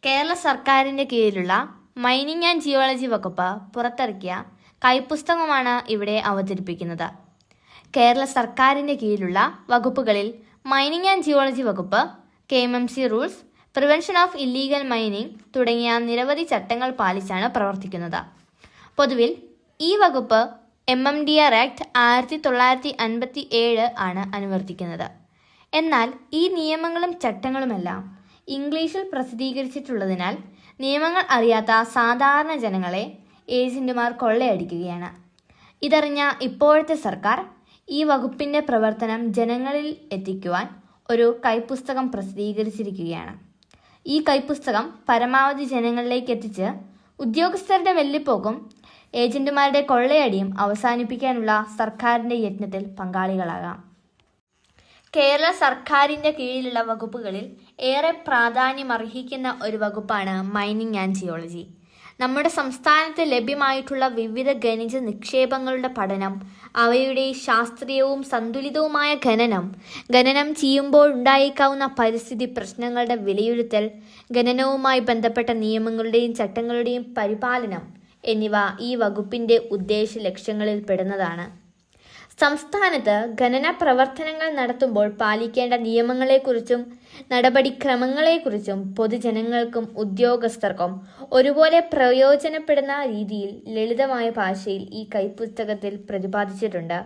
കേരള സർക്കാരിൻ്റെ കീഴിലുള്ള mining and geology വകുപ്പ് പുറത്തിറക്കിയ കൈപ്പുസ്തകമാണ് ഇവിടെ അവതരിപ്പിക്കുന്നത്. കേരള സർക്കാരിൻ്റെ കീഴിലുള്ള വകുപ്പുകളിൽ മൈനിങ് ആൻഡ് ജിയോളജി വകുപ്പ്, KMMC rules, prevention of illegal mining തുടങ്ങിയ നിരവധി ചട്ടങ്ങൾ പാലിച്ചാണ് പ്രവർത്തിക്കുന്നത്. പൊതുവിൽ ഈ വകുപ്പ് MMDR ആക്ട് 1957 ആണ് അനുവർത്തിക്കുന്നത്. എന്നാൽ ഈ നിയമങ്ങളും ചട്ടങ്ങളുമെല്ലാം ഇംഗ്ലീഷിൽ പ്രസിദ്ധീകരിച്ചിട്ടുള്ളതിനാൽ നിയമങ്ങൾ അറിയാത്ത സാധാരണ ജനങ്ങളെ ഏജന്റുമാർ കൊള്ളയടിക്കുകയാണ്. ഇതറിഞ്ഞ ഇപ്പോഴത്തെ സർക്കാർ ഈ വകുപ്പിൻ്റെ പ്രവർത്തനം ജനങ്ങളിൽ എത്തിക്കുവാൻ ഒരു കൈപ്പുസ്തകം പ്രസിദ്ധീകരിച്ചിരിക്കുകയാണ്. ഈ കൈപ്പുസ്തകം പരമാവധി ജനങ്ങളിലേക്ക് എത്തിച്ച് ഉദ്യോഗസ്ഥരുടെ വെല്ലിപ്പോക്കും ഏജന്റുമാരുടെ കൊള്ളയടിയും അവസാനിപ്പിക്കാനുള്ള സർക്കാരിൻ്റെ യത്നത്തിൽ പങ്കാളികളാകാം. കേരള സർക്കാരിൻ്റെ കീഴിലുള്ള വകുപ്പുകളിൽ ഏറെ പ്രാധാന്യമർഹിക്കുന്ന ഒരു വകുപ്പാണ് മൈനിങ് ആൻഡ് ജിയോളജി. നമ്മുടെ സംസ്ഥാനത്ത് ലഭ്യമായിട്ടുള്ള വിവിധ ഖനിജ നിക്ഷേപങ്ങളുടെ പഠനം, അവയുടെ ശാസ്ത്രീയവും സന്തുലിതവുമായ ഖനനം ചെയ്യുമ്പോൾ ഉണ്ടായേക്കാവുന്ന പരിസ്ഥിതി പ്രശ്നങ്ങളുടെ വിലയിരുത്തൽ, ഖനനവുമായി ബന്ധപ്പെട്ട നിയമങ്ങളുടെയും ചട്ടങ്ങളുടെയും പരിപാലനം എന്നിവ ഈ വകുപ്പിൻ്റെ ഉദ്ദേശ ലക്ഷ്യങ്ങളിൽ പെടുന്നതാണ്. സംസ്ഥാനത്ത് ഖനന പ്രവർത്തനങ്ങൾ നടത്തുമ്പോൾ പാലിക്കേണ്ട നിയമങ്ങളെക്കുറിച്ചും നടപടിക്രമങ്ങളെക്കുറിച്ചും പൊതുജനങ്ങൾക്കും ഉദ്യോഗസ്ഥർക്കും ഒരുപോലെ പ്രയോജനപ്പെടുന്ന രീതിയിൽ ലളിതമായ ഭാഷയിൽ ഈ കൈപ്പുസ്തകത്തിൽ പ്രതിപാദിച്ചിട്ടുണ്ട്.